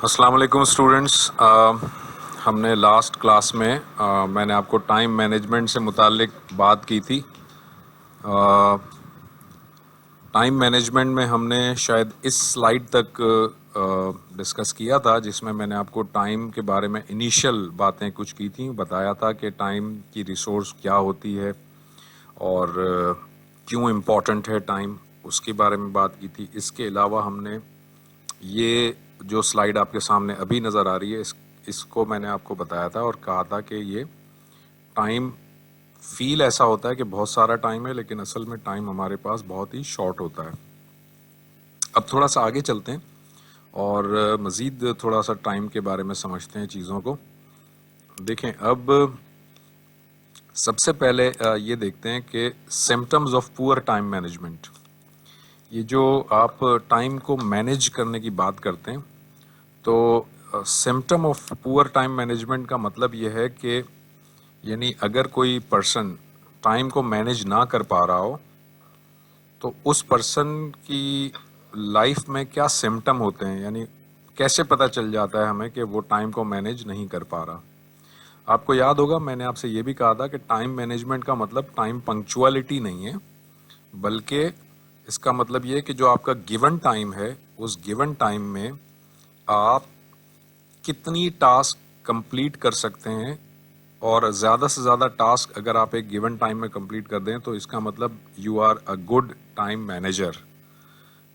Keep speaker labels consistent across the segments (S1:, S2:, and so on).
S1: السلام علیکم اسٹوڈنٹس. ہم نے لاسٹ کلاس میں میں نے آپ کو ٹائم مینجمنٹ سے متعلق بات کی تھی. ٹائم مینجمنٹ میں ہم نے شاید اس سلائیڈ تک ڈسکس کیا تھا جس میں نے آپ کو ٹائم کے بارے میں انیشیل باتیں کچھ کی تھیں. بتایا تھا کہ ٹائم کی ریسورس کیا ہوتی ہے اور کیوں امپورٹنٹ ہے ٹائم، اس کے بارے میں بات کی تھی. اس کے علاوہ ہم نے یہ جو سلائیڈ آپ کے سامنے ابھی نظر آ رہی ہے اس کو میں نے آپ کو بتایا تھا اور کہا تھا کہ یہ ٹائم فیل ایسا ہوتا ہے کہ بہت سارا ٹائم ہے، لیکن اصل میں ٹائم ہمارے پاس بہت ہی شارٹ ہوتا ہے. اب تھوڑا سا آگے چلتے ہیں اور مزید تھوڑا سا ٹائم کے بارے میں سمجھتے ہیں چیزوں کو. دیکھیں، اب سب سے پہلے یہ دیکھتے ہیں کہ symptoms of poor time management. یہ جو آپ ٹائم کو مینیج کرنے کی بات کرتے ہیں تو symptom of poor time management کا مطلب یہ ہے کہ یعنی اگر کوئی پرسن ٹائم کو مینیج نہ کر پا رہا ہو تو اس پرسن کی لائف میں کیا سمپٹم ہوتے ہیں، یعنی کیسے پتہ چل جاتا ہے ہمیں کہ وہ ٹائم کو مینیج نہیں کر پا رہا. آپ کو یاد ہوگا میں نے آپ سے یہ بھی کہا تھا کہ ٹائم مینجمنٹ کا مطلب ٹائم پنکچوالٹی نہیں ہے، بلکہ اس کا مطلب یہ کہ جو آپ کا گیون ٹائم ہے اس گیون ٹائم میں آپ کتنی ٹاسک کمپلیٹ کر سکتے ہیں، اور زیادہ سے زیادہ ٹاسک اگر آپ ایک گیون ٹائم میں کمپلیٹ کر دیں تو اس کا مطلب you are a good time manager.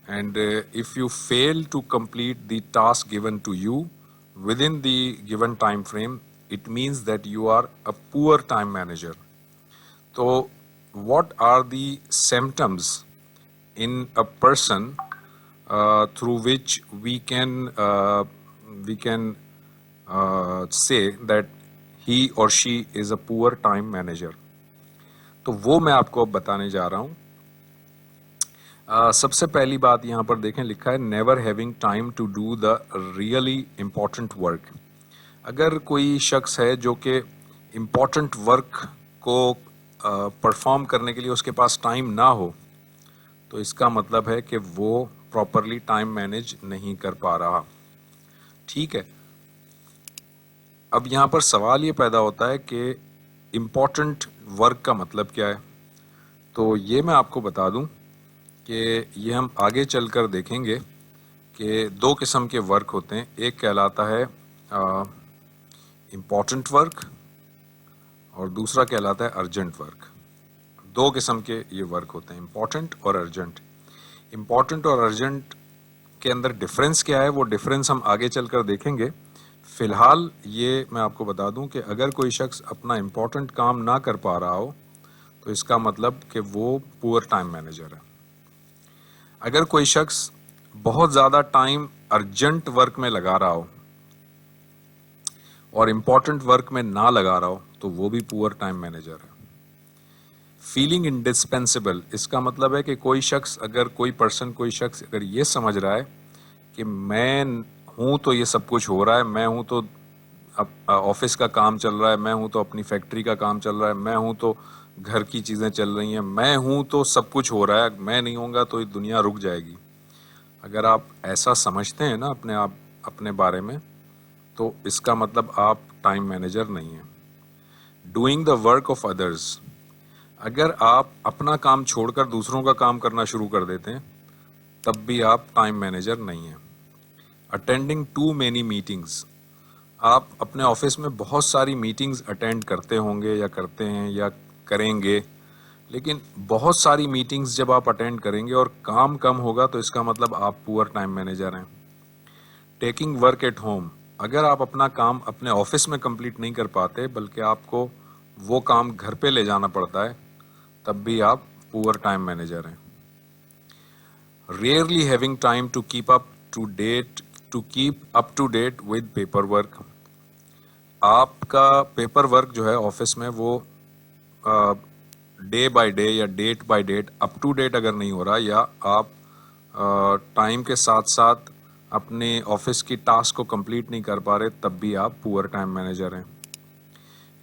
S1: And if you fail to complete the task given to you with in the given time frame it means that you are a poor time manager. تو what are the symptoms in a person through which we can say that he or she is a poor time manager. تو وہ میں آپ کو اب بتانے جا رہا ہوں. سب سے پہلی بات یہاں پر دیکھیں، لکھا ہے never having time to do the really important work. اگر کوئی شخص ہے جو کہ امپورٹنٹ ورک کو پرفارم کرنے کے لیے اس کے پاس ٹائم نہ ہو تو اس کا مطلب ہے کہ وہ پراپرلی ٹائم مینیج نہیں کر پا رہا. ٹھیک ہے، اب یہاں پر سوال یہ پیدا ہوتا ہے کہ امپورٹنٹ ورک کا مطلب کیا ہے. تو یہ میں آپ کو بتا دوں کہ یہ ہم آگے چل کر دیکھیں گے کہ دو قسم کے ورک ہوتے ہیں. ایک کہلاتا ہے امپورٹنٹ ورک اور دوسرا کہلاتا ہے ارجنٹ ورک. دو قسم کے یہ ورک ہوتے ہیں، امپورٹنٹ اور ارجنٹ. امپورٹنٹ اور ارجنٹ کے اندر ڈفرینس کیا ہے، وہ ڈفرینس ہم آگے چل کر دیکھیں گے. فی الحال یہ میں آپ کو بتا دوں کہ اگر کوئی شخص اپنا امپورٹنٹ کام نہ کر پا رہا ہو تو اس کا مطلب کہ وہ پور ٹائم مینیجر ہے. اگر کوئی شخص بہت زیادہ ٹائم ارجنٹ ورک میں لگا رہا ہو اور امپورٹنٹ ورک میں نہ لگا رہا ہو تو وہ بھی پور ٹائم مینیجر ہے. فیلنگ انڈسپینسیبل، اس کا مطلب ہے کہ کوئی شخص اگر یہ سمجھ رہا ہے کہ میں ہوں تو یہ سب کچھ ہو رہا ہے، میں ہوں تو آفس کا کام چل رہا ہے، میں ہوں تو اپنی فیکٹری کا کام چل رہا ہے، میں ہوں تو گھر کی چیزیں چل رہی ہیں، میں ہوں تو سب کچھ ہو رہا ہے، میں نہیں ہوں گا تو یہ دنیا رک جائے گی. اگر آپ ایسا سمجھتے ہیں نا اپنے بارے میں تو اس کا مطلب آپ ٹائم مینیجر نہیں ہیں. Doing the work of others, اگر آپ اپنا کام چھوڑ کر دوسروں کا کام کرنا شروع کر دیتے ہیں تب بھی آپ ٹائم مینیجر نہیں ہیں. اٹینڈنگ ٹو مینی میٹنگز، آپ اپنے آفس میں بہت ساری میٹنگز اٹینڈ کرتے ہوں گے یا کرتے ہیں یا کریں گے، لیکن بہت ساری میٹنگز جب آپ اٹینڈ کریں گے اور کام کم ہوگا تو اس کا مطلب آپ پور ٹائم مینیجر ہیں. ٹیکنگ ورک ایٹ ہوم، اگر آپ اپنا کام اپنے آفس میں کمپلیٹ نہیں کر پاتے بلکہ آپ کو وہ کام گھر پہ لے جانا پڑتا ہے تب بھی آپ پور ٹائم مینیجر ہیں. Rarely having time to keep up to date with paper work, آپ کا پیپر ورک جو ہے آفس میں وہ ڈے بائی ڈے یا date by date up to date اگر نہیں ہو رہا، یا آپ ٹائم کے ساتھ ساتھ اپنے آفس کی ٹاسک کو کمپلیٹ نہیں کر پا رہے تب بھی آپ پور ٹائم مینیجر ہیں.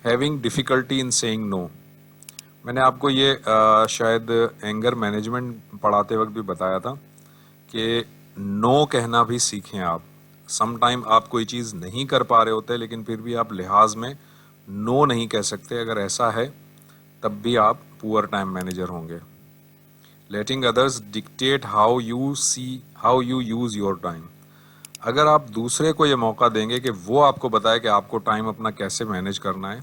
S1: ہیونگ ڈیفیکلٹی ان سیئنگ نو، میں نے آپ کو یہ شاید اینگر مینجمنٹ پڑھاتے وقت بھی بتایا تھا کہ نو کہنا بھی سیکھیں آپ. سم ٹائم آپ کوئی چیز نہیں کر پا رہے ہوتے لیکن پھر بھی آپ لحاظ میں نو نہیں کہہ سکتے. اگر ایسا ہے تب بھی آپ پور ٹائم مینیجر ہوں گے. Letting others dictate how you use your time. اگر آپ دوسرے کو یہ موقع دیں گے کہ وہ آپ کو بتائے کہ آپ کو ٹائم اپنا کیسے مینیج کرنا ہے,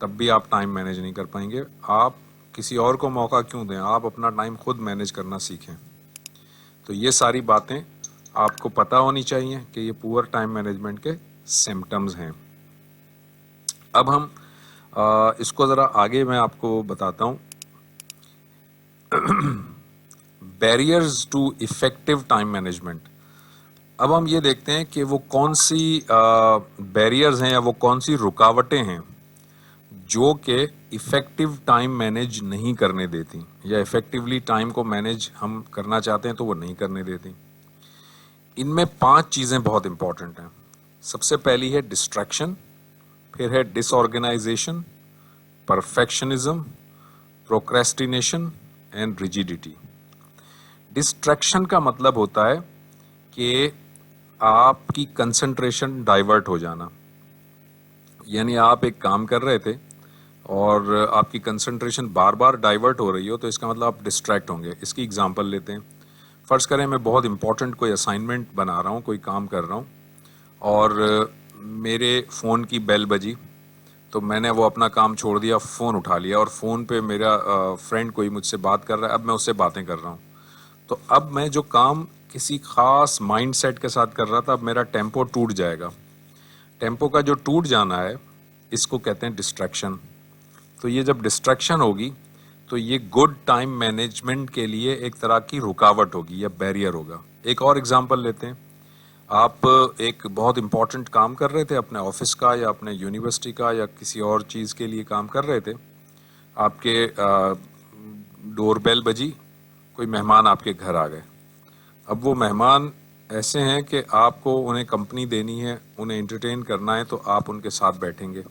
S1: تب بھی آپ ٹائم مینیج نہیں کر پائیں گے. آپ کسی اور کو موقع کیوں دیں, آپ اپنا ٹائم خود مینیج کرنا سیکھیں. تو یہ ساری باتیں آپ کو پتہ ہونی چاہیے کہ یہ پور ٹائم مینجمنٹ کے سمٹمز ہیں. اب ہم اس کو ذرا آگے میں آپ کو بتاتا ہوں. Barriers to effective time management. اب ہم یہ دیکھتے ہیں کہ وہ کون سی بیریئرز ہیں یا وہ کون سی رکاوٹیں ہیں جو کہ افیکٹو ٹائم مینیج نہیں کرنے دیتی, یا افیکٹولی ٹائم کو مینیج ہم کرنا چاہتے ہیں تو وہ نہیں کرنے دیتی. ان میں 5 چیزیں بہت امپورٹنٹ ہیں. سب سے پہلی ہے ڈسٹریکشن, پھر ہے disorganization, perfectionism, procrastination and rigidity. Distraction کا مطلب ہوتا ہے کہ آپ کی کنسنٹریشن ڈائیورٹ ہو جانا. یعنی آپ ایک کام کر رہے تھے اور آپ کی کنسنٹریشن بار بار ڈائیورٹ ہو رہی ہو تو اس کا مطلب آپ ڈسٹریکٹ ہوں گے. اس کی اگزامپل لیتے ہیں. فرض کریں میں بہت امپورٹنٹ کوئی اسائنمنٹ بنا رہا ہوں, کوئی کام کر رہا ہوں, اور میرے فون کی بیل بجی تو میں نے وہ اپنا کام چھوڑ دیا, فون اٹھا لیا, اور فون پہ میرا فرینڈ کوئی مجھ سے بات کر رہا ہے. اب میں اس سے باتیں کر رہا ہوں. تو اب میں جو کام کسی خاص مائنڈ سیٹ کے ساتھ کر رہا تھا, اب میرا ٹیمپو ٹوٹ جائے گا. ٹیمپو کا جو ٹوٹ جانا ہے اس کو کہتے ہیں ڈسٹریکشن. تو یہ جب ڈسٹریکشن ہوگی تو یہ گڈ ٹائم مینجمنٹ کے لیے ایک طرح کی رکاوٹ ہوگی یا بیریئر ہوگا. ایک اور اگزامپل لیتے ہیں. آپ ایک بہت امپورٹنٹ کام کر رہے تھے اپنے آفس کا یا اپنے یونیورسٹی کا یا کسی اور چیز کے لیے کام کر رہے تھے. آپ کے ڈور بیل بجی, کوئی مہمان آپ کے گھر آ گئے. اب وہ مہمان ایسے ہیں کہ آپ کو انہیں کمپنی دینی ہے, انہیں انٹرٹین کرنا ہے, تو آپ ان کے ساتھ بیٹھیں گے.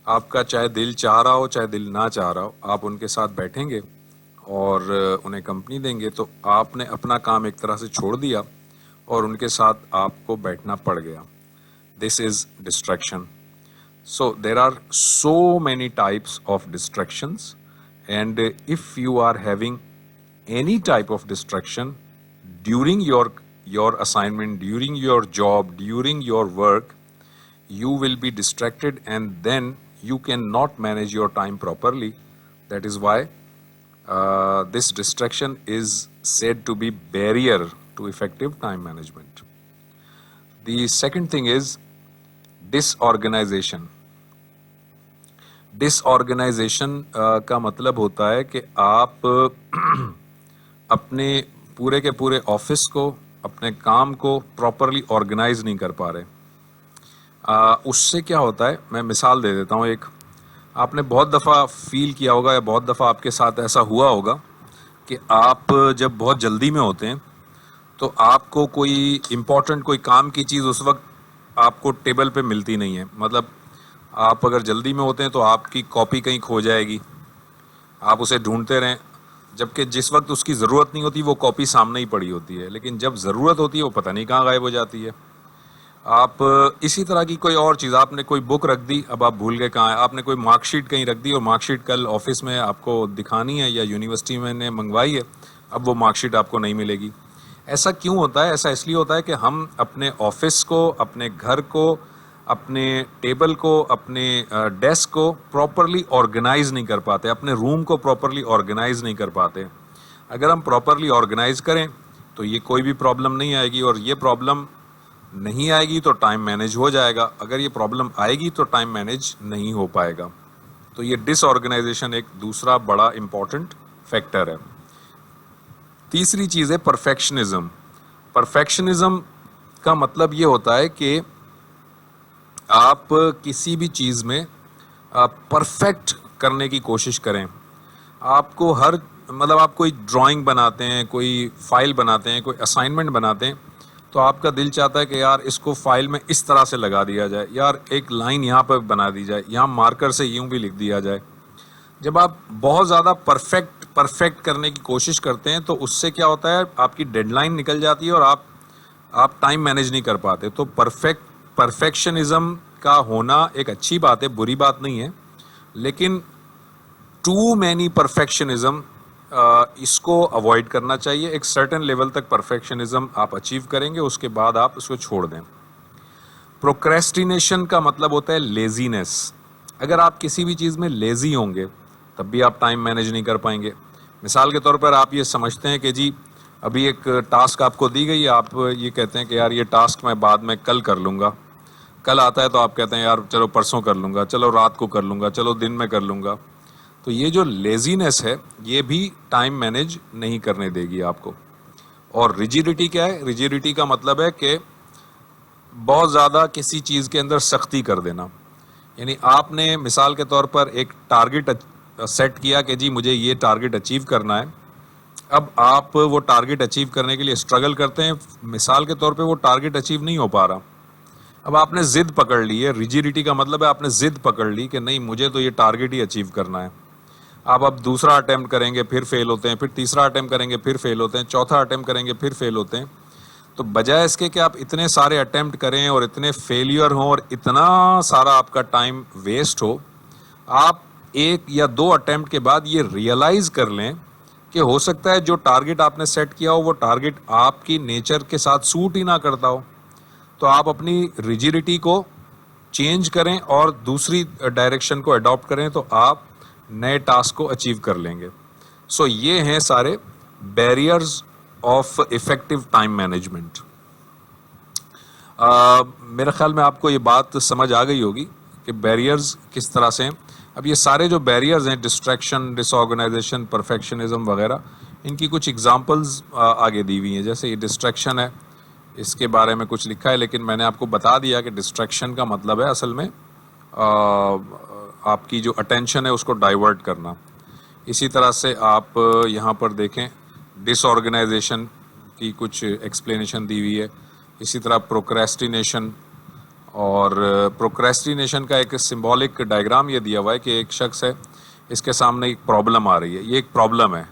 S1: آپ کا چاہے دل چاہ رہا ہو چاہے دل نہ چاہ رہا ہو, آپ ان کے ساتھ بیٹھیں گے اور انہیں کمپنی دیں گے. تو آپ نے اپنا کام ایک طرح سے چھوڑ دیا اور ان کے ساتھ آپ کو بیٹھنا پڑ گیا. This is distraction. So there are so many types of distractions, and if you are having any type of distraction during your assignment, during your job, during your work, you will be distracted and then you cannot manage your time properly. That is why this distraction is said to be barrier to effective time management. The second thing is disorganization. ڈسآرگنائزیشن کا مطلب ہوتا ہے کہ آپ اپنے پورے کے پورے آفس کو, اپنے کام کو پراپرلی آرگنائز نہیں کر پا رہے. اس سے کیا ہوتا ہے, میں مثال دے دیتا ہوں. ایک آپ نے بہت دفعہ فیل کیا ہوگا یا بہت دفعہ آپ کے ساتھ ایسا ہوا ہوگا کہ آپ جب بہت جلدی میں ہوتے ہیں تو آپ کو کوئی امپورٹنٹ کوئی کام کی چیز اس وقت آپ کو ٹیبل پہ ملتی نہیں ہے. مطلب آپ اگر جلدی میں ہوتے ہیں تو آپ کی کاپی کہیں کھو جائے گی, آپ اسے ڈھونڈتے رہیں, جبکہ جس وقت اس کی ضرورت نہیں ہوتی وہ کاپی سامنے ہی پڑی ہوتی ہے, لیکن جب ضرورت ہوتی ہے وہ پتہ نہیں کہاں غائب ہو جاتی ہے. آپ اسی طرح کی کوئی اور چیز, آپ نے کوئی بک رکھ دی, اب آپ بھول گئے کہاں ہے. آپ نے کوئی مارک شیٹ کہیں رکھ دی اور مارک شیٹ کل آفس میں آپ کو دکھانی ہے یا یونیورسٹی میں نے منگوائی ہے, اب وہ مارک شیٹ آپ کو نہیں ملے گی. ایسا کیوں ہوتا ہے؟ ایسا اس لیے ہوتا ہے کہ ہم اپنے آفس کو, اپنے گھر کو, اپنے ٹیبل کو, اپنے ڈیسک کو پراپرلی آرگنائز نہیں کر پاتے, اپنے روم کو پراپرلی آرگنائز نہیں کر پاتے. اگر ہم پراپرلی آرگنائز کریں تو یہ کوئی بھی پرابلم نہیں آئے گی, اور یہ پرابلم نہیں آئے گی تو ٹائم مینیج ہو جائے گا. اگر یہ پرابلم آئے گی تو ٹائم مینیج نہیں ہو پائے گا. تو یہ ڈس آرگنائزیشن ایک دوسرا بڑا امپورٹنٹ فیکٹر ہے. تیسری چیز ہے پرفیکشنزم. پرفیکشنزم کا مطلب یہ ہوتا ہے کہ آپ کسی بھی چیز میں پرفیکٹ کرنے کی کوشش کریں. آپ کو مطلب آپ کوئی ڈرائنگ بناتے ہیں, کوئی فائل بناتے ہیں, کوئی اسائنمنٹ بناتے ہیں, تو آپ کا دل چاہتا ہے کہ یار اس کو فائل میں اس طرح سے لگا دیا جائے, یار ایک لائن یہاں پہ بنا دی جائے, یہاں مارکر سے یوں بھی لکھ دیا جائے. جب آپ بہت زیادہ پرفیکٹ کرنے کی کوشش کرتے ہیں تو اس سے کیا ہوتا ہے, آپ کی ڈیڈ لائن نکل جاتی ہے اور آپ آپ ٹائم مینیج نہیں کر پاتے. تو پرفیکشنزم کا ہونا ایک اچھی بات ہے, بری بات نہیں ہے, لیکن ٹو مینی پرفیکشنزم اس کو اوائڈ کرنا چاہیے. ایک سرٹن لیول تک پرفیکشنزم آپ اچیو کریں گے, اس کے بعد آپ اس کو چھوڑ دیں. پروکریسٹینیشن کا مطلب ہوتا ہے لیزینس. اگر آپ کسی بھی چیز میں لیزی ہوں گے تب بھی آپ ٹائم مینیج نہیں کر پائیں گے. مثال کے طور پر آپ یہ سمجھتے ہیں کہ جی ابھی ایک ٹاسک آپ کو دی گئی, آپ یہ کہتے ہیں کہ یار یہ ٹاسک میں بعد میں کل کر لوں گا. کل آتا ہے تو آپ کہتے ہیں یار چلو پرسوں کر لوں گا, چلو رات کو کر لوں گا, چلو دن میں کر لوں گا. تو یہ جو لیزینس ہے یہ بھی ٹائم مینیج نہیں کرنے دے گی آپ کو. اور ریجیڈیٹی کیا ہے؟ ریجیڈیٹی کا مطلب ہے کہ بہت زیادہ کسی چیز کے اندر سختی کر دینا. یعنی آپ نے مثال کے طور پر ایک ٹارگٹ سیٹ کیا کہ جی مجھے یہ ٹارگٹ اچیو کرنا ہے. اب آپ وہ ٹارگٹ اچیو کرنے کے لیے اسٹرگل کرتے ہیں, مثال کے طور پہ وہ ٹارگٹ اچیو نہیں ہو پا رہا. اب آپ نے ضد پکڑ لی ہے. ریجیڈیٹی کا مطلب ہے آپ نے ضد پکڑ لی کہ نہیں مجھے تو یہ ٹارگٹ ہی اچیو کرنا ہے. آپ اب دوسرا اٹیمپٹ کریں گے پھر فیل ہوتے ہیں, پھر تیسرا اٹیمپٹ کریں گے پھر فیل ہوتے ہیں, چوتھا اٹیمپٹ کریں گے پھر فیل ہوتے ہیں. تو بجائے اس کے کہ آپ اتنے سارے اٹیمپٹ کریں اور اتنے فیلیئر ہوں اور اتنا سارا آپ کا ٹائم ویسٹ ہو, آپ ایک یا دو اٹیمپٹ کے بعد یہ ریئلائز کر لیں کہ ہو سکتا ہے جو ٹارگٹ آپ نے سیٹ کیا ہو وہ ٹارگٹ آپ کی نیچر کے ساتھ سوٹ ہی نہ کرتا ہو. تو آپ اپنی ریجیڈیٹی کو چینج کریں اور دوسری ڈائریکشن کو اڈاپٹ کریں تو آپ نئے ٹاسک کو اچیو کر لیں گے. سو یہ ہیں سارے barriers of effective time management. میرے خیال میں آپ کو یہ بات سمجھ آ گئی ہوگی کہ بیریئرز کس طرح سے ہیں. اب یہ سارے جو بیریئرز ہیں, ڈسٹریکشن, ڈس آرگنائزیشن, پرفیکشنزم وغیرہ, ان کی کچھ ایگزامپلز آگے دی ہوئی ہیں. جیسے یہ ڈسٹریکشن ہے, اس کے بارے میں کچھ لکھا ہے, لیکن میں نے آپ کو بتا دیا کہ ڈسٹریکشن کا مطلب ہے اصل میں آپ کی جو اٹینشن ہے اس کو ڈائیورٹ کرنا. اسی طرح سے آپ یہاں پر دیکھیں ڈس آرگنائزیشن کی کچھ ایکسپلینیشن دی ہوئی ہے. اسی طرح پروکریسٹینیشن, اور پروکریسٹینیشن کا ایک سمبولک ڈائیگرام یہ دیا ہوا ہے کہ ایک شخص ہے, اس کے سامنے ایک پرابلم آ رہی ہے, یہ ایک پرابلم ہے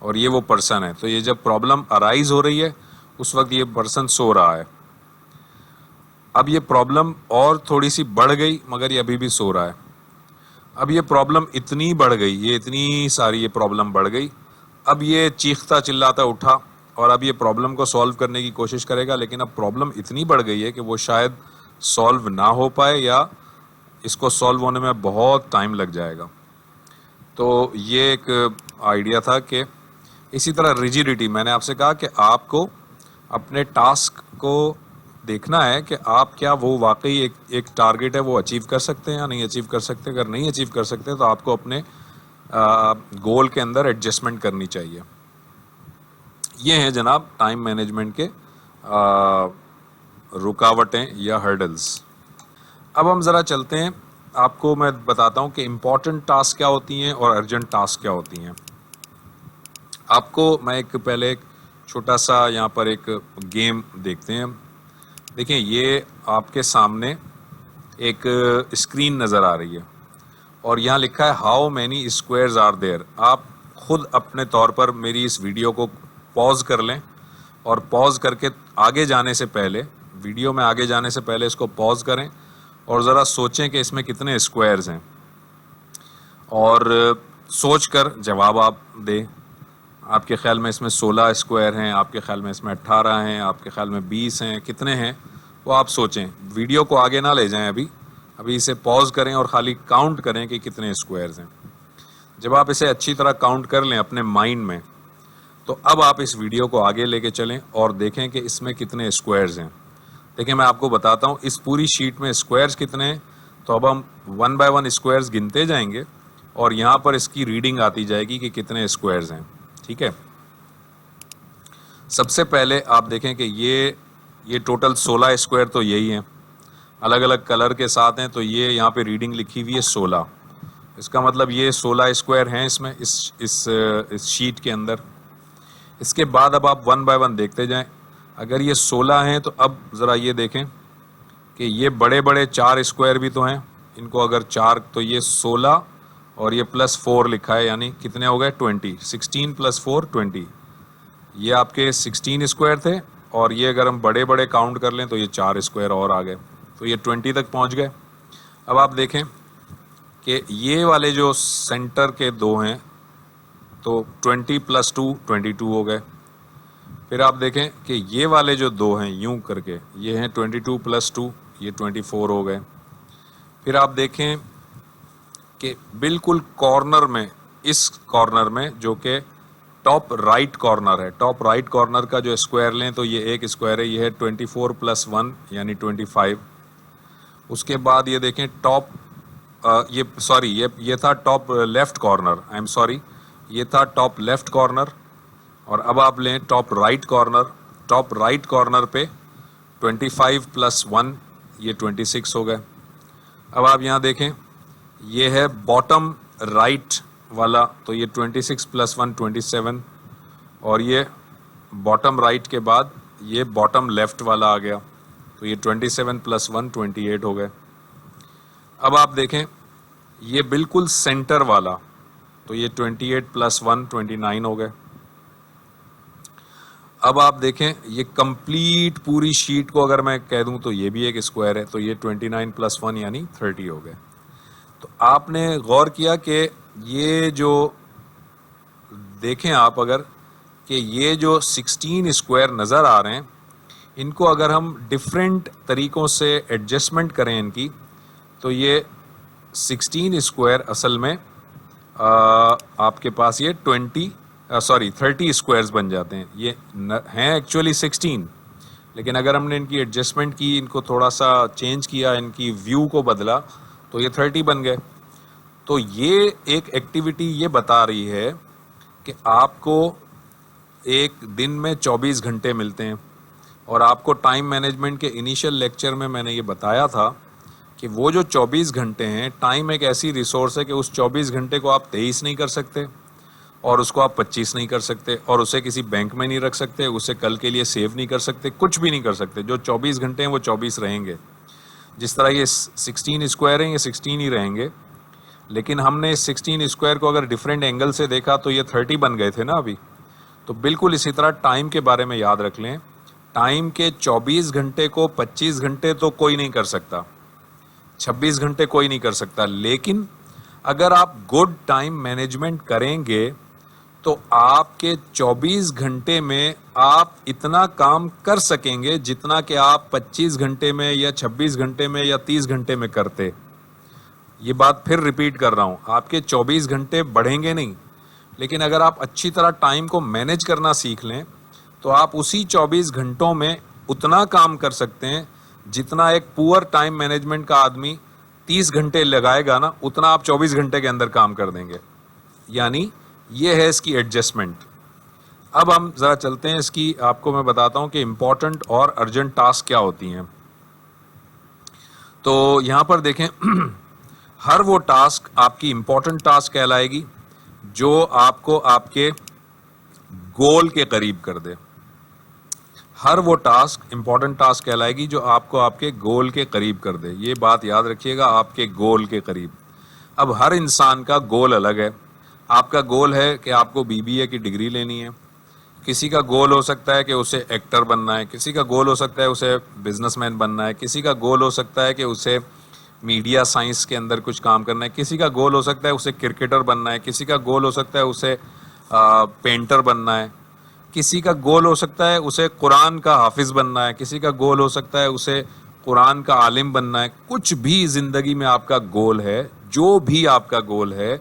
S1: اور یہ وہ پرسن ہے. تو یہ جب پرابلم ارائز ہو رہی ہے اس وقت یہ پرسن سو رہا ہے. اب یہ پرابلم اور تھوڑی سی بڑھ گئی مگر یہ ابھی بھی سو رہا ہے. اب یہ پرابلم اتنی بڑھ گئی, یہ اتنی ساری یہ پرابلم بڑھ گئی, اب یہ چیختا چلاتا اٹھا اور اب یہ پرابلم کو سولو کرنے کی کوشش کرے گا, لیکن اب پرابلم اتنی بڑھ گئی ہے کہ وہ شاید سولو نہ ہو پائے یا اس کو سولو ہونے میں بہت ٹائم لگ جائے گا. تو یہ ایک آئیڈیا تھا. کہ اسی طرح ریجیڈیٹی, میں نے آپ سے کہا کہ آپ کو اپنے ٹاسک کو دیکھنا ہے کہ آپ کیا وہ واقعی ایک ٹارگٹ ہے وہ اچیو کر سکتے ہیں یا نہیں اچیو کر سکتے. اگر نہیں اچیو کر سکتے تو آپ کو اپنے گول کے اندر ایڈجسٹمنٹ کرنی چاہیے. یہ ہیں جناب ٹائم مینجمنٹ کے رکاوٹیں یا ہرڈلز. اب ہم ذرا چلتے ہیں, آپ کو میں بتاتا ہوں کہ امپورٹنٹ ٹاسک کیا ہوتی ہیں اور ارجنٹ ٹاسک کیا ہوتی ہیں. آپ کو میں پہلے ایک چھوٹا سا یہاں پر ایک گیم دیکھتے ہیں. دیکھیں یہ آپ کے سامنے ایک اسکرین نظر آ رہی ہے اور یہاں لکھا ہے how many squares are there. آپ خود اپنے طور پر میری اس ویڈیو کو پاز کر لیں اور پاز کر کے آگے جانے سے پہلے, ویڈیو میں آگے جانے سے پہلے اس کو پاز کریں اور ذرا سوچیں کہ اس میں کتنے اسکوائرز ہیں اور سوچ کر جواب آپ دیں. آپ کے خیال میں اس میں 16 اسکوائر ہیں, آپ کے خیال میں اس میں 18 ہیں, آپ کے خیال میں 20 ہیں, کتنے ہیں وہ آپ سوچیں. ویڈیو کو آگے نہ لے جائیں, ابھی اسے پاز کریں اور خالی کاؤنٹ کریں کہ کتنے اسکوائرز ہیں. جب آپ اسے اچھی طرح کاؤنٹ کر لیں اپنے مائنڈ میں تو اب آپ اس ویڈیو کو آگے لے کے چلیں اور دیکھیں کہ اس میں کتنے اسکوائرز ہیں. دیکھیں میں آپ کو بتاتا ہوں اس پوری شیٹ میں اسکوائرز کتنے ہیں. تو اب ہم 1 بائی 1 اسکوائرز گنتے جائیں گے اور یہاں پر اس کی ریڈنگ آتی جائے گی کہ کتنے اسکوائرز ہیں. ٹھیک ہے, سب سے پہلے آپ دیکھیں کہ یہ ٹوٹل 16 اسکوائر تو یہی ہیں, الگ الگ کلر کے ساتھ ہیں. تو یہ یہاں پہ ریڈنگ لکھی ہوئی ہے 16. اس کا مطلب یہ 16 اسکوائر ہیں اس میں اس شیٹ کے اندر. اس کے بعد اب آپ 1 بائی 1 دیکھتے جائیں. اگر یہ 16 ہیں تو اب ذرا یہ دیکھیں کہ یہ بڑے بڑے 4 اسکوائر بھی تو ہیں. ان کو اگر 4 تو یہ 16 اور یہ پلس 4 لکھا ہے, یعنی کتنے ہو گئے 20. 16 پلس 4 20. یہ آپ کے 16 اسکوائر تھے اور یہ اگر ہم بڑے بڑے کاؤنٹ کر لیں تو یہ 4 اسکوائر اور آ گئے, تو یہ 20 تک پہنچ گئے. اب آپ دیکھیں کہ یہ والے جو سینٹر کے دو ہیں تو 20 + 2 22 ہو گئے. پھر آپ دیکھیں کہ یہ والے جو دو ہیں یوں کر کے یہ ہیں 22 + 2 یہ 24 ہو گئے. پھر آپ دیکھیں کہ بالکل کارنر میں, اس کارنر میں جو کہ ٹاپ رائٹ کارنر ہے, ٹاپ رائٹ کارنر کا جو اسکوائر لیں تو یہ ایک اسکوائر ہے, یہ ہے 24 + 1 یعنی 25. اس کے بعد یہ دیکھیں ٹاپ یہ تھا top left corner, I am sorry, یہ تھا ٹاپ لیفٹ کارنر. اور اب آپ لیں top right corner, top right corner پہ 25 + 1 یہ 26 ہو گئے. اب آپ یہاں دیکھیں یہ ہے باٹم رائٹ والا تو یہ 26 + 1 27, اور یہ باٹم رائٹ کے بعد یہ باٹم لیفٹ والا آ گیا تو یہ 27 + 1 28 ہو گئے. اب آپ دیکھیں یہ بالکل سینٹر والا تو یہ 28 + 1 29 ہو گئے. اب آپ دیکھیں یہ کمپلیٹ پوری شیٹ کو اگر میں کہہ دوں تو یہ بھی ایک اسکوائر ہے تو یہ 29 + 1 یعنی 30 ہو گئے. تو آپ نے غور کیا کہ یہ جو دیکھیں آپ اگر کہ یہ جو 16 اسکوائر نظر آ رہے ہیں ان کو اگر ہم ڈفرینٹ طریقوں سے ایڈجسٹمنٹ کریں ان کی تو یہ 16 اسکوائر اصل میں آپ کے پاس یہ 30 اسکوائرز بن جاتے ہیں. یہ ہیں ایکچولی 16, لیکن اگر ہم نے ان کی ایڈجسٹمنٹ کی, ان کو تھوڑا سا چینج کیا, ان کی ویو کو بدلا تو یہ 30 بن گئے. تو یہ ایک ایکٹیویٹی یہ بتا رہی ہے کہ آپ کو ایک دن میں 24 گھنٹے ملتے ہیں, اور آپ کو ٹائم مینجمنٹ کے انیشل لیکچر میں نے یہ بتایا تھا کہ وہ جو 24 گھنٹے ہیں, ٹائم ایک ایسی ریسورس ہے کہ اس 24 گھنٹے کو آپ 23 نہیں کر سکتے اور اس کو آپ 25 نہیں کر سکتے اور اسے کسی بینک میں نہیں رکھ سکتے, اسے کل کے لیے سیو نہیں کر سکتے, کچھ بھی نہیں کر سکتے. جو 24 گھنٹے ہیں وہ 24 رہیں گے. جس طرح یہ 16 اسکوائر ہیں یہ 16 ہی رہیں گے, لیکن ہم نے اس 16 اسکوائر کو اگر ڈفرینٹ اینگل سے دیکھا تو یہ 30 بن گئے تھے نا ابھی. تو بالکل اسی طرح ٹائم کے بارے میں یاد رکھ لیں, ٹائم کے 24 گھنٹے کو 25 گھنٹے تو کوئی نہیں کر سکتا, 26 گھنٹے کوئی نہیں کر سکتا, لیکن اگر آپ گڈ ٹائم مینجمنٹ کریں گے تو آپ کے 24 گھنٹے میں آپ اتنا کام کر سکیں گے جتنا کہ آپ 25 گھنٹے میں یا 26 گھنٹے میں یا 30 گھنٹے میں کرتے. یہ بات پھر ریپیٹ کر رہا ہوں, آپ کے 24 گھنٹے بڑھیں گے نہیں, لیکن اگر آپ اچھی طرح ٹائم کو مینیج کرنا سیکھ لیں تو آپ اسی 24 گھنٹوں میں اتنا کام کر سکتے ہیں جتنا ایک پور ٹائم مینجمنٹ کا آدمی 30 گھنٹے لگائے گا نا, اتنا آپ 24 گھنٹے کے اندر کام کر دیں گے. یعنی یہ ہے اس کی ایڈجسٹمنٹ. اب ہم ذرا چلتے ہیں اس کی, آپ کو میں بتاتا ہوں کہ امپورٹنٹ اور ارجنٹ ٹاسک کیا ہوتی ہیں. تو یہاں پر دیکھیں ہر وہ ٹاسک آپ کی امپورٹنٹ ٹاسک کہلائے گی جو آپ کو آپ کے گول کے قریب کر دے. ہر وہ ٹاسک امپورٹنٹ ٹاسک کہلائے گی جو آپ کو آپ کے گول کے قریب کر دے. یہ بات یاد رکھیے گا, آپ کے گول کے قریب. اب ہر انسان کا گول الگ ہے. آپ کا گول ہے کہ آپ کو BBA کی ڈگری لینی ہے, کسی کا گول ہو سکتا ہے کہ اسے ایکٹر بننا ہے, کسی کا گول ہو سکتا ہے اسے بزنس مین بننا ہے, کسی کا گول ہو سکتا ہے کہ اسے میڈیا سائنس کے اندر کچھ کام کرنا ہے, کسی کا گول ہو سکتا ہے اسے کرکٹر بننا ہے, کسی کا گول ہو سکتا ہے اسے پینٹر بننا ہے, کسی کا گول ہو سکتا ہے اسے قرآن کا حافظ بننا ہے, کسی کا گول ہو سکتا ہے اسے قرآن کا عالم بننا ہے. کچھ بھی زندگی میں آپ کا گول ہے, جو بھی آپ کا گول ہے,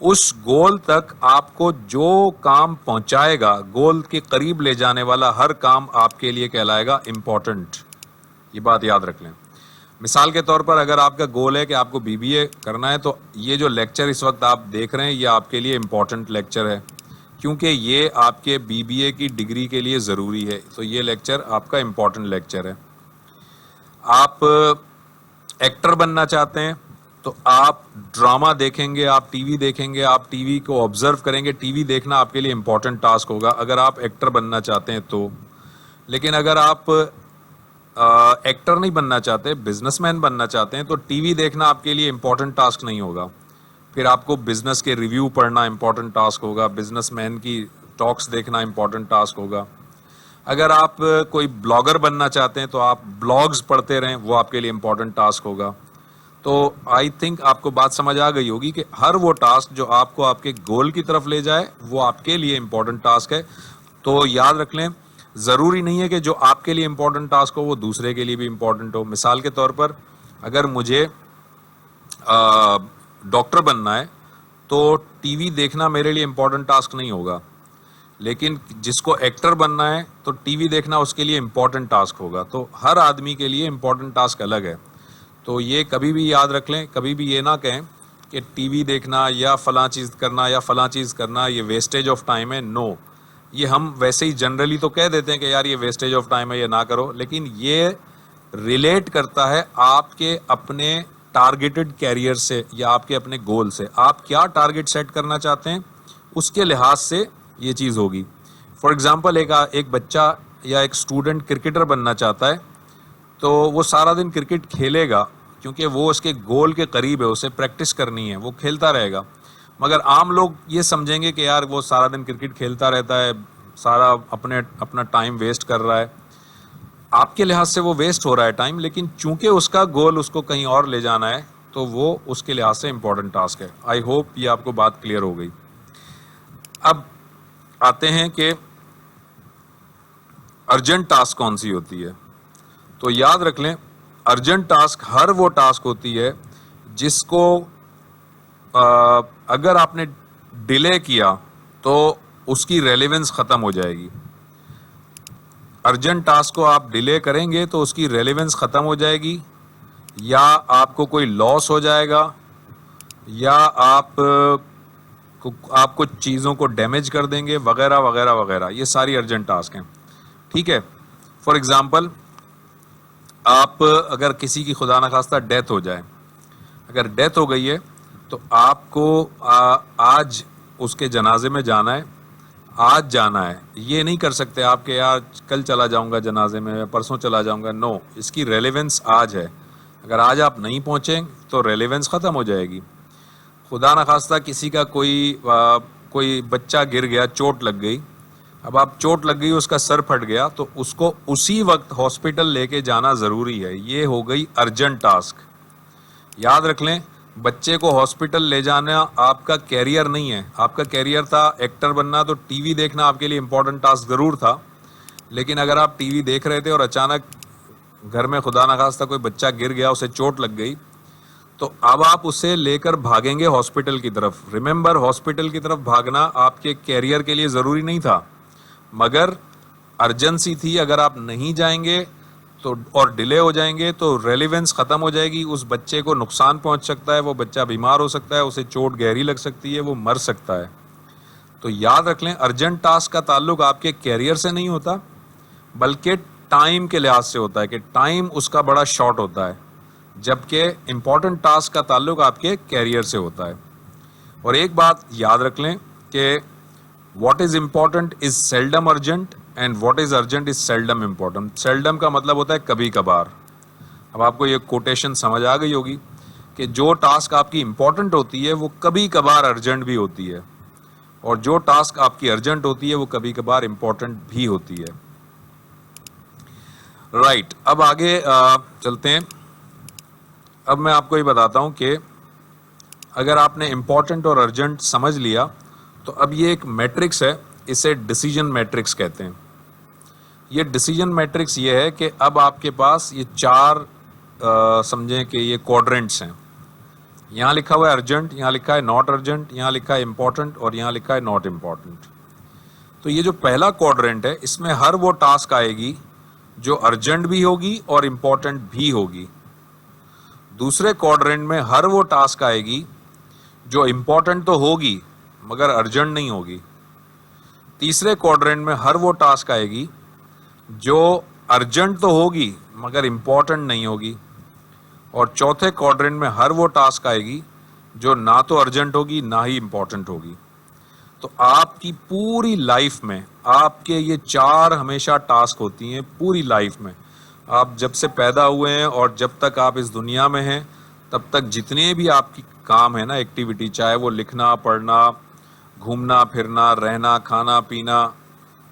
S1: اس گول تک آپ کو جو کام پہنچائے گا, گول کے قریب لے جانے والا ہر کام آپ کے لیے کہلائے گا امپورٹنٹ. یہ بات یاد رکھ لیں. مثال کے طور پر اگر آپ کا گول ہے کہ آپ کو BBA کرنا ہے تو یہ جو لیکچر اس وقت آپ دیکھ رہے ہیں یہ آپ کے لیے امپورٹنٹ لیکچر ہے, کیونکہ یہ آپ کے BBA کی ڈگری کے لیے ضروری ہے. تو یہ لیکچر آپ کا امپورٹنٹ لیکچر ہے. آپ ایکٹر بننا چاہتے ہیں تو آپ ڈرامہ دیکھیں گے, آپ TV دیکھیں گے, آپ TV کو آبزرو کریں گے. TV دیکھنا آپ کے لیے امپورٹنٹ ٹاسک ہوگا اگر آپ ایکٹر بننا چاہتے ہیں تو. لیکن اگر آپ ایکٹر نہیں بننا چاہتے, بزنس مین بننا چاہتے ہیں تو TV دیکھنا آپ کے لیے امپورٹنٹ ٹاسک نہیں ہوگا. پھر آپ کو بزنس کے ریویو پڑھنا امپورٹنٹ ٹاسک ہوگا, بزنس مین کی ٹاکس دیکھنا امپورٹنٹ ٹاسک ہوگا. اگر آپ کوئی بلاگر بننا چاہتے ہیں تو آپ بلاگز پڑھتے رہیں, وہ آپ کے لیے امپورٹنٹ ٹاسک ہوگا. تو آئی تھنک آپ کو بات سمجھ آ گئی ہوگی کہ ہر وہ ٹاسک جو آپ کو آپ کے گول کی طرف لے جائے وہ آپ کے لیے امپورٹنٹ ٹاسک ہے. تو یاد رکھ لیں, ضروری نہیں ہے کہ جو آپ کے لیے امپورٹنٹ ٹاسک ہو وہ دوسرے کے لیے بھی امپورٹنٹ ہو. مثال کے طور پر اگر مجھے ڈاکٹر بننا ہے تو ٹی وی دیکھنا میرے لیے امپورٹنٹ ٹاسک نہیں ہوگا, لیکن جس کو ایکٹر بننا ہے تو ٹی وی دیکھنا اس کے لیے امپورٹنٹ ٹاسک ہوگا. تو ہر آدمی کے لیے امپورٹنٹ ٹاسک الگ ہے. تو یہ کبھی بھی یاد رکھ لیں, کبھی بھی یہ نہ کہیں کہ ٹی وی دیکھنا یا فلاں چیز کرنا یا فلاں چیز کرنا یہ ویسٹیج آف ٹائم ہے. نو, یہ ہم ویسے ہی جنرلی تو کہہ دیتے ہیں کہ یار یہ ویسٹیج آف ٹائم ہے, یہ نہ کرو, لیکن یہ ریلیٹ کرتا ہے آپ کے اپنے ٹارگیٹڈ کیریئر سے یا آپ کے اپنے گول سے. آپ کیا ٹارگیٹ سیٹ کرنا چاہتے ہیں اس کے لحاظ سے یہ چیز ہوگی. فار ایگزامپل ایک بچہ یا ایک اسٹوڈنٹ کرکٹر بننا چاہتا ہے تو وہ سارا دن کرکٹ کھیلے گا کیونکہ وہ اس کے گول کے قریب ہے, اسے پریکٹس کرنی ہے, وہ کھیلتا رہے گا. مگر عام لوگ یہ سمجھیں گے کہ یار وہ سارا دن کرکٹ کھیلتا رہتا ہے, سارا اپنا ٹائم ویسٹ کر رہا ہے. آپ کے لحاظ سے وہ ویسٹ ہو رہا ہے ٹائم, لیکن چونکہ اس کا گول اس کو کہیں اور لے جانا ہے تو وہ اس کے لحاظ سے امپورٹنٹ ٹاسک ہے. آئی ہوپ یہ آپ کو بات کلیئر ہو گئی. اب آتے ہیں کہ ارجنٹ ٹاسک کون سی ہوتی ہے. تو یاد رکھ لیں, ارجنٹ ٹاسک ہر وہ ٹاسک ہوتی ہے جس کو اگر آپ نے ڈیلے کیا تو اس کی ریلیونس ختم ہو جائے گی. ارجنٹ ٹاسک کو آپ ڈیلے کریں گے تو اس کی ریلیونس ختم ہو جائے گی, یا آپ کو کوئی لاس ہو جائے گا, یا آپ کچھ چیزوں کو ڈیمیج کر دیں گے وغیرہ وغیرہ وغیرہ. یہ ساری ارجنٹ ٹاسک ہیں. ٹھیک ہے, فار ایگزامپل آپ اگر کسی کی خدا نخواستہ ڈیتھ ہو جائے, اگر ڈیتھ ہو گئی ہے تو آپ کو آج اس کے جنازے میں جانا ہے, آج جانا ہے. یہ نہیں کر سکتے آپ کہ یار کل چلا جاؤں گا جنازے میں, پرسوں چلا جاؤں گا. نو, اس کی ریلیونس آج ہے. اگر آج آپ نہیں پہنچیں تو ریلیونس ختم ہو جائے گی. خدا نخواستہ کسی کا کوئی بچہ گر گیا, چوٹ لگ گئی, اب آپ چوٹ لگ گئی, اس کا سر پھٹ گیا, تو اس کو اسی وقت ہاسپٹل لے کے جانا ضروری ہے. یہ ہو گئی ارجنٹ ٹاسک. یاد رکھ لیں, بچے کو ہاسپٹل لے جانا آپ کا کیریئر نہیں ہے. آپ کا کیریئر تھا ایکٹر بننا, تو ٹی وی دیکھنا آپ کے لیے امپورٹنٹ ٹاسک ضرور تھا. لیکن اگر آپ ٹی وی دیکھ رہے تھے اور اچانک گھر میں خدا نخواستہ کوئی بچہ گر گیا, اسے چوٹ لگ گئی, تو اب آپ اسے لے کر بھاگیں گے ہاسپٹل کی طرف. ریممبر, ہاسپٹل کی طرف بھاگنا آپ کے کیریئر کے لیے ضروری نہیں تھا, مگر ارجنسی تھی. اگر آپ نہیں جائیں گے تو اور ڈیلے ہو جائیں گے تو ریلیونس ختم ہو جائے گی. اس بچے کو نقصان پہنچ سکتا ہے, وہ بچہ بیمار ہو سکتا ہے, اسے چوٹ گہری لگ سکتی ہے, وہ مر سکتا ہے. تو یاد رکھ لیں, ارجنٹ ٹاسک کا تعلق آپ کے کیریئر سے نہیں ہوتا بلکہ ٹائم کے لحاظ سے ہوتا ہے کہ ٹائم اس کا بڑا شارٹ ہوتا ہے, جبکہ امپورٹنٹ ٹاسک کا تعلق آپ کے کیریئر سے ہوتا ہے. اور ایک بات یاد رکھ لیں کہ what is important is seldom urgent and what is urgent is seldom important. Seldom کا مطلب ہوتا ہے کبھی کبھار. اب آپ کو یہ کوٹیشن سمجھ آ گئی ہوگی کہ جو ٹاسک آپ کی امپورٹنٹ ہوتی ہے وہ کبھی کبھار ارجنٹ بھی ہوتی ہے, اور جو ٹاسک آپ کی ارجنٹ ہوتی ہے وہ کبھی کبھار امپورٹنٹ بھی ہوتی ہے. رائٹ, اب آگے چلتے ہیں. اب میں آپ کو یہ بتاتا ہوں کہ اگر آپ نے امپورٹنٹ اور ارجنٹ سمجھ لیا تو اب یہ ایک میٹرکس ہے, اسے ڈیسیجن میٹرکس کہتے ہیں. یہ ڈیسیجن میٹرکس یہ ہے کہ اب آپ کے پاس یہ چار سمجھیں کہ یہ کوڈرنٹس ہیں. یہاں لکھا ہوا ہے ارجنٹ, یہاں لکھا ہے ناٹ ارجنٹ, یہاں لکھا ہے امپورٹنٹ, اور یہاں لکھا ہے ناٹ امپورٹنٹ. تو یہ جو پہلا کوڈرنٹ ہے اس میں ہر وہ ٹاسک آئے گی جو ارجنٹ بھی ہوگی اور امپورٹنٹ بھی ہوگی. دوسرے کوڈرنٹ میں ہر وہ ٹاسک آئے گی جو امپورٹنٹ تو ہوگی مگر ارجنٹ نہیں ہوگی. تیسرے کوڈرنٹ میں ہر وہ ٹاسک آئے گی جو ارجنٹ تو ہوگی مگر امپورٹنٹ نہیں ہوگی. اور چوتھے کوڈرنٹ میں ہر وہ ٹاسک آئے گی جو نہ تو ارجنٹ ہوگی نہ ہی امپورٹنٹ ہوگی. تو آپ کی پوری لائف میں آپ کے یہ چار ہمیشہ ٹاسک ہوتی ہیں. پوری لائف میں آپ جب سے پیدا ہوئے ہیں اور جب تک آپ اس دنیا میں ہیں تب تک جتنے بھی آپ کی کام ہے نا, ایکٹیویٹی, چاہے وہ لکھنا, پڑھنا, گھومنا پھرنا, رہنا, کھانا پینا,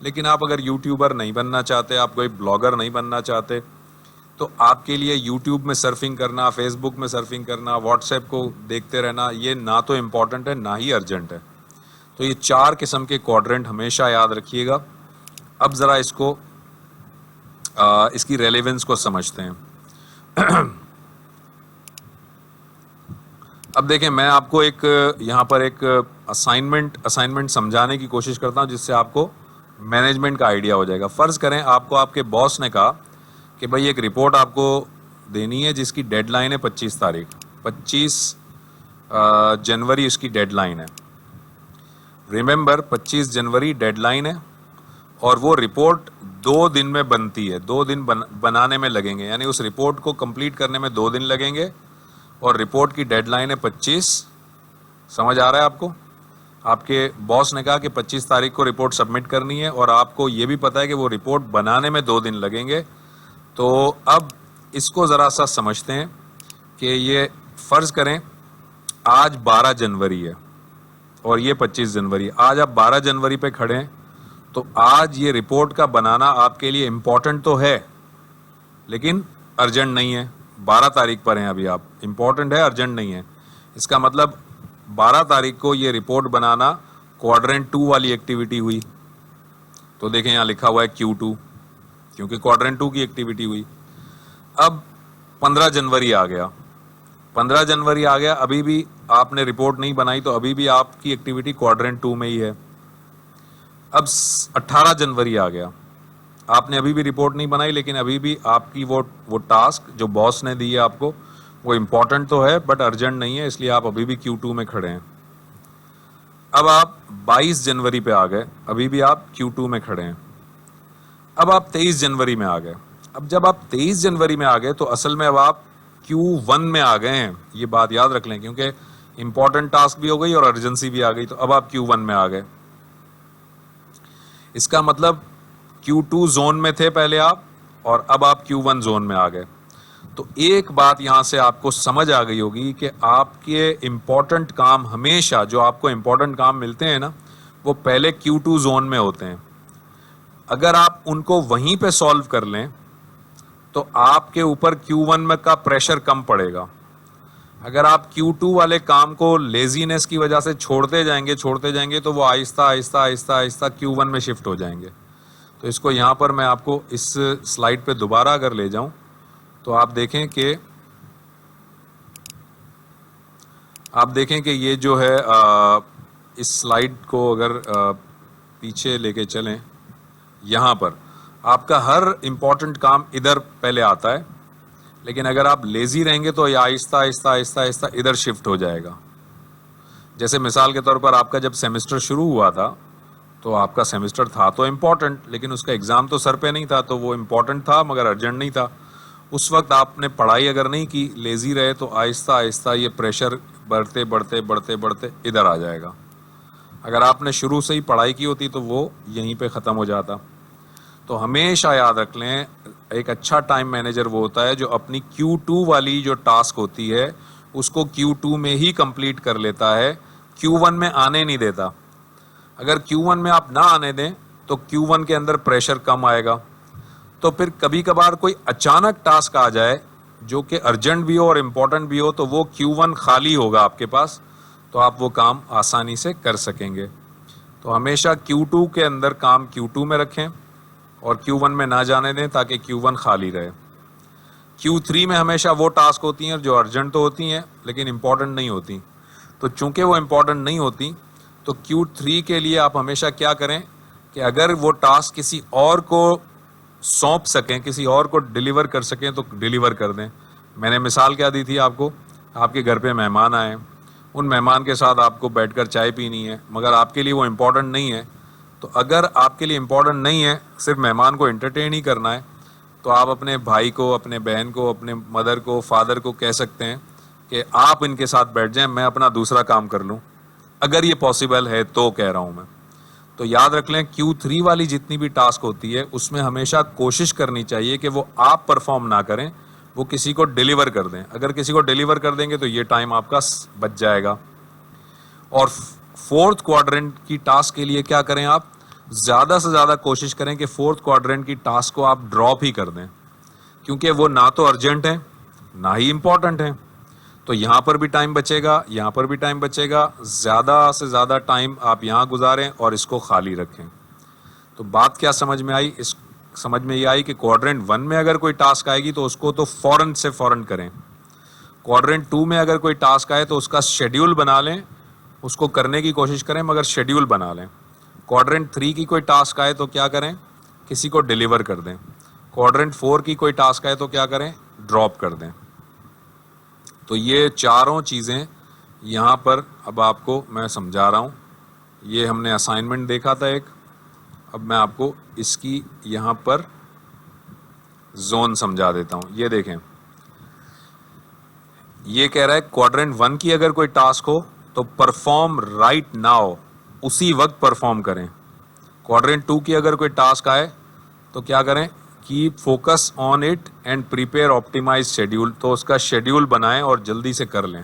S1: لیکن آپ اگر یوٹیوبر نہیں بننا چاہتے, آپ کوئی بلاگر نہیں بننا چاہتے, تو آپ کے لیے یوٹیوب میں سرفنگ کرنا, فیس بک میں سرفنگ کرنا, واٹس ایپ کو دیکھتے رہنا, یہ نہ تو امپورٹنٹ ہے نہ ہی ارجنٹ ہے. تو یہ 4 قسم کے کوڈرنٹ ہمیشہ یاد رکھیے گا. اب ذرا اس کو اس کی ریلیونس کو سمجھتے ہیں. اب دیکھیں, میں آپ کو ایک یہاں پر ایک اسائنمنٹ سمجھانے کی کوشش کرتا ہوں جس سے آپ کو مینجمنٹ کا آئیڈیا ہو جائے گا. فرض کریں آپ کو آپ کے باس نے کہا کہ بھائی ایک رپورٹ آپ کو دینی ہے جس کی ڈیڈ لائن ہے 25 تاریخ, 25 جنوری اس کی ڈیڈ لائن ہے. ریممبر 25 جنوری ڈیڈ لائن ہے, اور وہ رپورٹ 2 دن میں بنتی ہے, 2 دن بنانے میں لگیں گے, یعنی اس رپورٹ کو کمپلیٹ کرنے میں 2 دن لگیں گے, اور رپورٹ کی ڈیڈ لائن ہے 25. سمجھ آ رہا ہے آپ کو؟ آپ کے باس نے کہا کہ 25 تاریخ کو رپورٹ سبمٹ کرنی ہے, اور آپ کو یہ بھی پتا ہے کہ وہ رپورٹ بنانے میں 2 دن لگیں گے. تو اب اس کو ذرا سا سمجھتے ہیں کہ یہ فرض کریں آج 12 جنوری ہے اور یہ 25 جنوری. آج آپ 12 جنوری پہ کھڑے ہیں, تو آج یہ رپورٹ کا بنانا آپ کے لیے امپورٹنٹ تو ہے لیکن ارجنٹ نہیں ہے. 12 تاریخ پر ہیں ابھی آپ, امپورٹنٹ ہے ارجنٹ نہیں ہے. اس کا مطلب 12 تاریخ کو یہ رپورٹ بنانا کوادرنٹ 2 والی ایکٹیویٹی ہوئی. تو دیکھیں یہاں لکھا ہوا ہے Q2, کیونکہ کوادرنٹ 2 کی ایکٹیویٹی ہوئی. اب 15 جنوری آ گیا, 15 جنوری آ گیا, ابھی بھی آپ نے رپورٹ نہیں بنائی, تو ابھی بھی آپ کی ایکٹیویٹی کوادرنٹ 2 میں ہی ہے. اب 18 جنوری آ گیا, آپ نے ابھی بھی رپورٹ نہیں بنائی, لیکن ابھی بھی آپ کی وہ ٹاسک جو باس نے دی ہے آپ کو وہ امپورٹنٹ تو ہے بٹ ارجنٹ نہیں ہے, اس لیے آپ ابھی بھی Q2 میں کھڑے ہیں. اب آپ 22 جنوری پہ آ گئے, ابھی بھی آپ Q2 میں کھڑے ہیں. اب آپ 23 جنوری میں آ گئے. اب جب آپ 23 جنوری میں آ گئے تو اصل میں اب آپ Q1 میں آ گئے ہیں, یہ بات یاد رکھ لیں, کیونکہ امپورٹنٹ ٹاسک بھی ہو گئی اور ارجنسی بھی آ گئی. تو اب آپ Q1 میں آ گئے. اس کا مطلب Q2 زون میں تھے پہلے آپ, اور اب آپ Q1 زون میں آ گئے. تو ایک بات یہاں سے آپ کو سمجھ آ گئی ہوگی کہ آپ کے امپورٹنٹ کام ہمیشہ, جو آپ کو امپورٹنٹ کام ملتے ہیں نا, وہ پہلے Q2 زون میں ہوتے ہیں. اگر آپ ان کو وہیں پہ سالو کر لیں تو آپ کے اوپر Q1 میں کا پریشر کم پڑے گا. اگر آپ Q2 والے کام کو لیزینس کی وجہ سے چھوڑتے جائیں گے تو وہ آہستہ آہستہ Q1 میں شفٹ ہو جائیں گے. تو اس کو یہاں پر میں آپ کو اس سلائیڈ پہ دوبارہ اگر لے جاؤں تو آپ دیکھیں کہ یہ جو ہے اس سلائیڈ کو اگر پیچھے لے کے چلیں, یہاں پر آپ کا ہر امپورٹنٹ کام ادھر پہلے آتا ہے, لیکن اگر آپ لیزی رہیں گے تو یہ آہستہ ادھر شفٹ ہو جائے گا. جیسے مثال کے طور پر آپ کا جب سیمسٹر شروع ہوا تھا تو آپ کا سیمسٹر تھا تو امپورٹنٹ, لیکن اس کا ایگزام تو سر پہ نہیں تھا, تو وہ امپورٹنٹ تھا مگر ارجنٹ نہیں تھا. اس وقت آپ نے پڑھائی اگر نہیں کی, لیزی رہے, تو آہستہ یہ پریشر بڑھتے ادھر آ جائے گا. اگر آپ نے شروع سے ہی پڑھائی کی ہوتی تو وہ یہیں پہ ختم ہو جاتا. تو ہمیشہ یاد رکھ لیں, ایک اچھا ٹائم مینیجر وہ ہوتا ہے جو اپنی Q2 والی جو ٹاسک ہوتی ہے اس کو Q2 میں ہی کمپلیٹ کر لیتا ہے, Q1 میں آنے نہیں دیتا. اگر Q1 میں آپ نہ آنے دیں تو Q1 کے اندر پریشر کم آئے گا. تو پھر کبھی کبھار کوئی اچانک ٹاسک آ جائے جو کہ ارجنٹ بھی ہو اور امپورٹنٹ بھی ہو, تو وہ Q1 خالی ہوگا آپ کے پاس, تو آپ وہ کام آسانی سے کر سکیں گے. تو ہمیشہ Q2 کے اندر کام Q2 میں رکھیں اور Q1 میں نہ جانے دیں تاکہ Q1 خالی رہے. Q3 میں ہمیشہ وہ ٹاسک ہوتی ہیں جو ارجنٹ تو ہوتی ہیں لیکن امپورٹنٹ نہیں ہوتی. تو چونکہ وہ امپورٹنٹ نہیں ہوتی تو Q3 کے لیے آپ ہمیشہ کیا کریں کہ اگر وہ ٹاسک کسی اور کو سونپ سکیں, کسی اور کو ڈیلیور کر سکیں تو ڈیلیور کر دیں. میں نے مثال کیا دی تھی آپ کو, آپ کے گھر پہ مہمان آئے, ان مہمان کے ساتھ آپ کو بیٹھ کر چائے پینی ہے مگر آپ کے لیے وہ امپورٹنٹ نہیں ہے. تو اگر آپ کے لیے امپورٹنٹ نہیں ہے, صرف مہمان کو انٹرٹین ہی کرنا ہے, تو آپ اپنے بھائی کو, اپنے بہن کو, اپنے مدر کو, فادر کو کہہ سکتے ہیں کہ آپ ان کے ساتھ بیٹھ جائیں, میں اپنا دوسرا کام کر لوں. اگر یہ پاسبل ہے تو کہہ رہا ہوں میں. تو یاد رکھ لیں Q3 والی جتنی بھی ٹاسک ہوتی ہے اس میں ہمیشہ کوشش کرنی چاہیے کہ وہ آپ پرفارم نہ کریں, وہ کسی کو ڈیلیور کر دیں. اگر کسی کو ڈیلیور کر دیں گے تو یہ ٹائم آپ کا بچ جائے گا. اور 4تھ کوارٹرنٹ کی ٹاسک کے لیے کیا کریں آپ, زیادہ سے زیادہ کوشش کریں کہ فورتھ کوارڈرنٹ کی ٹاسک کو آپ ڈراپ ہی کر دیں، کیونکہ وہ نہ تو ارجنٹ ہیں نہ ہی امپورٹنٹ ہیں. تو یہاں پر بھی ٹائم بچے گا، یہاں پر بھی ٹائم بچے گا. زیادہ سے زیادہ ٹائم آپ یہاں گزاریں اور اس کو خالی رکھیں. تو بات کیا سمجھ میں آئی؟ سمجھ میں یہ آئی کہ کوارڈرنٹ 1 میں اگر کوئی ٹاسک آئے گی تو اس کو تو فوراً سے فوراً کریں. کوارڈرنٹ 2 میں اگر کوئی ٹاسک آئے تو اس کا شیڈیول بنا لیں، اس کو کرنے کی کوشش کریں مگر شیڈیول بنا لیں. کوارڈرنٹ 3 کی کوئی ٹاسک آئے تو کیا کریں؟ کسی کو ڈیلیور کر دیں. کوارڈرنٹ 4 کی کوئی ٹاسک آئے تو کیا کریں؟ ڈراپ کر دیں. تو یہ چاروں چیزیں یہاں پر اب آپ کو میں سمجھا رہا ہوں. یہ ہم نے اسائنمنٹ دیکھا تھا ایک، اب میں آپ کو اس کی یہاں پر زون سمجھا دیتا ہوں. یہ دیکھیں، یہ کہہ رہا ہے کوارڈرنٹ 1 کی اگر کوئی ٹاسک ہو تو پرفارم رائٹ ناؤ، اسی وقت پرفارم کریں. کوارڈرنٹ 2 کی اگر کوئی ٹاسک آئے تو کیا کریں؟ Keep focus on it and prepare optimize schedule, تو اس کا شیڈیول بنائیں اور جلدی سے کر لیں.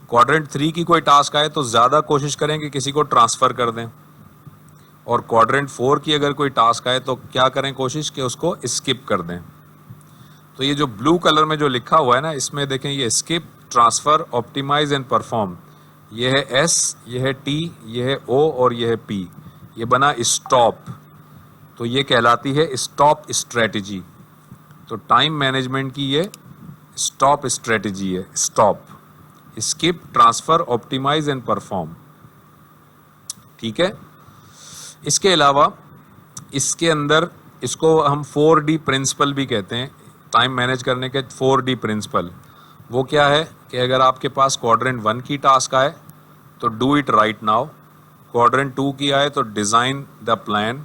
S1: کوارڈرنٹ 3 کی کوئی ٹاسک آئے تو زیادہ کوشش کریں کہ کسی کو ٹرانسفر کر دیں. اور کوارڈرنٹ 4 کی اگر کوئی ٹاسک آئے تو کیا کریں؟ کوشش کہ اس کو اسکپ کر دیں. تو یہ جو بلو کلر میں جو لکھا ہوا ہے نا، اس میں دیکھیں یہ skip, transfer, optimize and perform, یہ ہے ایس، یہ ہے ٹی، یہ ہے او اور یہ ہے پی. یہ بنا اسٹاپ، تو یہ کہلاتی ہے اسٹاپ اسٹریٹجی. تو ٹائم مینجمنٹ کی یہ اسٹاپ اسٹریٹجی ہے. Stop, skip, transfer, optimize and perform. ٹھیک ہے. اس کے علاوہ اس کے اندر اس کو ہم 4D پرنسپل بھی کہتے ہیں. ٹائم مینیج کرنے کے 4D پرنسپل وہ کیا ہے کہ اگر آپ کے پاس کوارڈرنٹ 1 کی ٹاسک آئے تو ڈو اٹ رائٹ ناؤ. کوارڈرنٹ 2 کی آئے تو ڈیزائن دا پلان.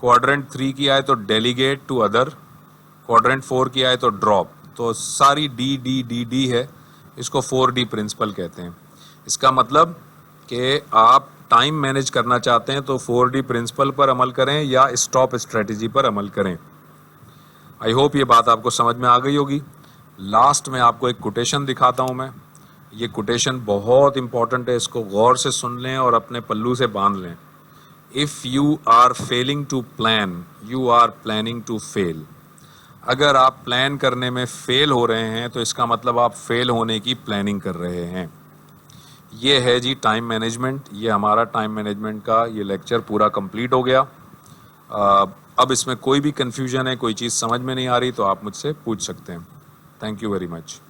S1: کوارڈرنٹ 3 کی آئے تو ڈیلیگیٹ ٹو ادر. کوارڈرنٹ 4 کی آئے تو ڈراپ. تو ساری ڈی ہے، اس کو 4D پرنسپل کہتے ہیں. اس کا مطلب کہ آپ ٹائم مینیج کرنا چاہتے ہیں تو 4D پرنسپل پر عمل کریں یا اسٹاپ اسٹریٹجی پر عمل کریں. آئی ہوپ یہ بات آپ کو سمجھ میں آ گئی ہوگی. لاسٹ میں آپ کو ایک کوٹیشن دکھاتا ہوں میں. یہ کوٹیشن بہت امپورٹنٹ ہے، اس کو غور سے سن لیں اور اپنے پلو سے باندھ لیں. If you are failing to plan, you are planning to fail. اگر آپ پلان کرنے میں فیل ہو رہے ہیں تو اس کا مطلب آپ فیل ہونے کی پلاننگ کر رہے ہیں. یہ ہے جی ٹائم مینجمنٹ. یہ ہمارا ٹائم مینجمنٹ کا یہ لیکچر پورا کمپلیٹ ہو گیا. اب اس میں کوئی بھی کنفیوژن ہے، کوئی چیز سمجھ میں نہیں آ رہی تو آپ مجھ سے پوچھ سکتے ہیں. Thank you very much.